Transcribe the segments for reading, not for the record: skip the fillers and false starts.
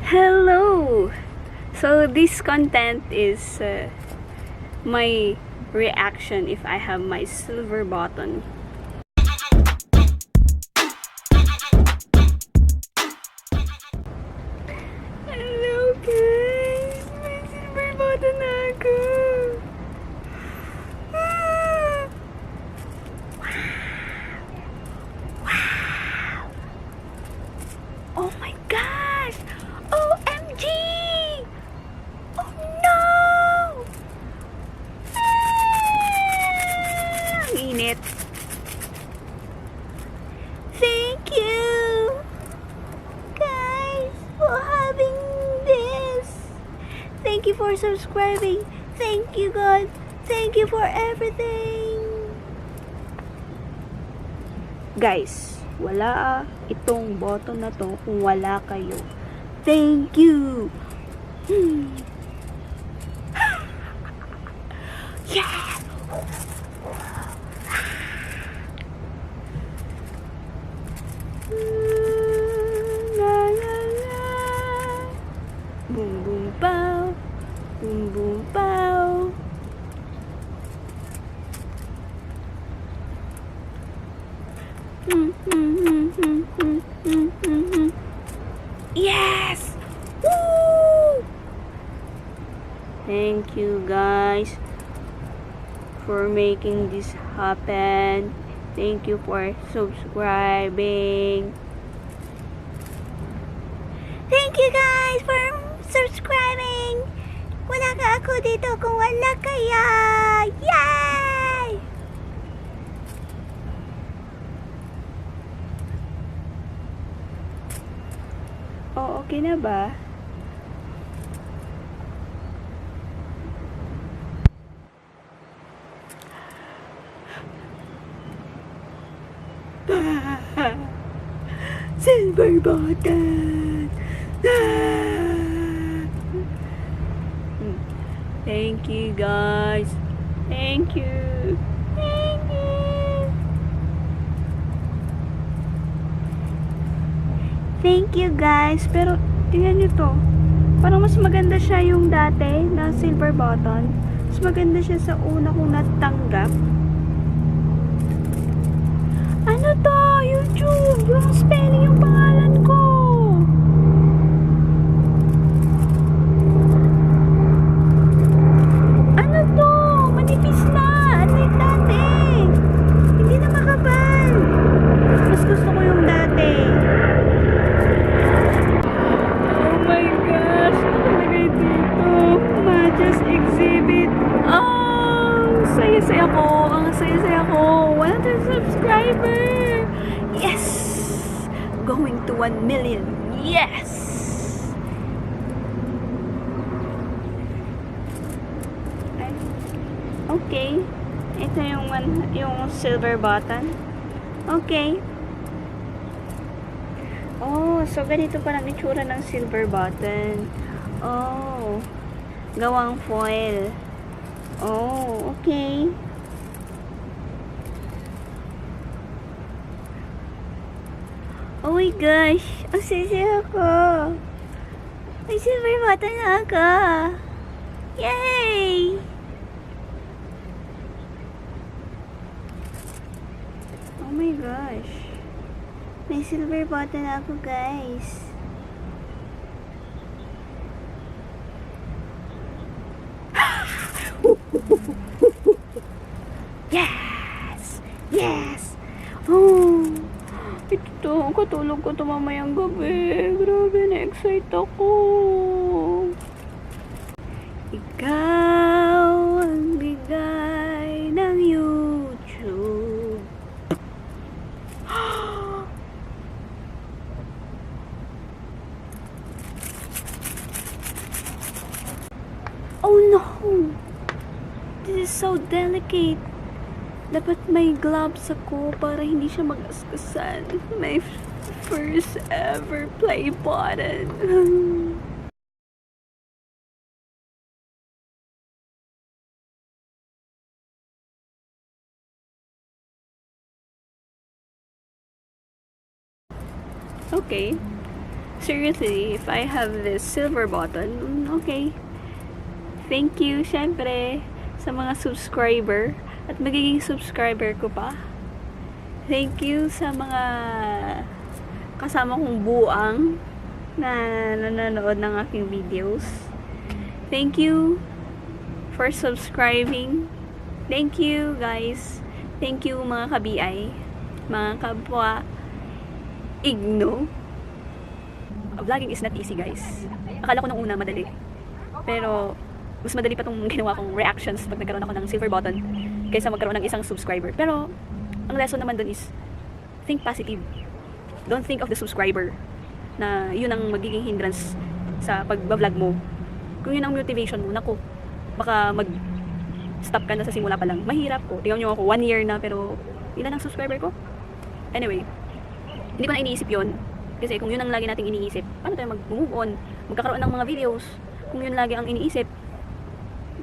Hello! So this content is my reaction if I have my silver button. Hello guys! May silver button na ako! Ah! Wow! Oh my gosh! OMG! Oh no! Ah! Ang init. Thank you guys for having this. Thank you for subscribing. Thank you God. Thank you for everything. Guys, wala itong button na to kung wala kayo. Thank you. Yeah. La la la. Boom boom pow. Boom boom pow. Yes! Woo! Thank you guys for making this happen. Thank you for subscribing. Thank you guys for subscribing. Wala ka ako dito kung wala kaya. Yay! Oh, okay na ba? Silver button! Thank you guys. Thank you. Thank you. Thank you guys. Pero tingnan nyo to. Parang mas maganda siya yung dati na silver button. Mas maganda siya sa una kong natanggap. Ano to? YouTube! Wrong spelling yung pangalan ko! Ano to? Manipis na! Unlike dati! Hindi na makapal! Mas gusto ko yung dati. Oh my gosh! Ano nakalagay dito? Majas exhibit! Oh! Saya-saya ko! Ang saya-saya ko! 100 subscriber! Yes! Going to 1 million! Yes! Okay. Ito yung silver button. Okay. Oh, so ganito parang itsura ng silver button. Oh. Gawang foil. Oh, okay. Oh my gosh! Ang sisi ako! May silver button na ako! Yay! Oh my gosh! May silver button na ako guys! Yes! Yes! Oh! Ito, katulog ko ito mamayang gabi. Grabe, na-excite ako. Ikaw ang bigay ng YouTube. Oh no! This is so delicate. Dapat may gloves ako para hindi siya mag-askasan. My first ever play button. Okay. seriously, if I have this silver button, okay. Thank you, syempre, sa mga subscriber at magiging subscriber ko pa. Thank you sa mga kasama kong buang na nanonood ng aking videos. Thank you for subscribing. Thank you, guys. Thank you, mga ka-BI, mga kapwa Igno. Vlogging is not easy, guys. Akala ko nung una madali. Pero mas madali pa tong ginawa kong reactions pag nagkaroon ako ng silver button kaysa magkaroon ng isang subscriber. Pero ang lesson naman dun is think positive. Don't think of the subscriber na yun ang magiging hindrance sa pag-vlog mo. Kung yun ang motivation mo, naku, baka mag-stop ka na sa simula pa lang. Mahirap ko. Tingnan nyo ako, 1 year na, pero ilan ang subscriber ko? Anyway, hindi ko na iniisip yun. Kasi kung yun ang lagi nating iniisip, paano tayo mag-move on? Magkakaroon ng mga videos. Kung yun lagi ang iniisip,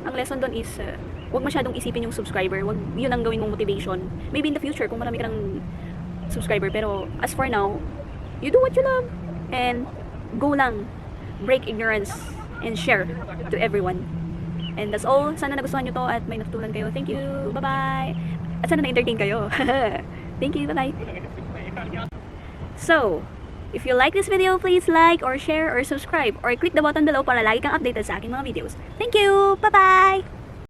ang lesson doon is, huwag masyadong isipin yung subscriber. Huwag yun ang gawin mong motivation. Maybe in the future, kung marami ka ng subscriber. Pero as for now, you do what you love. And go lang. Break ignorance. And share to everyone. And that's all. Sana nagustuhan nyo to at may natutunan kayo. Thank you. Bye-bye. At sana na-entertain kayo. Thank you. Bye-bye. So, if you like this video, please like or share or subscribe or click the button below para lagi kang updated sa aking mga videos. Thank you! Bye-bye!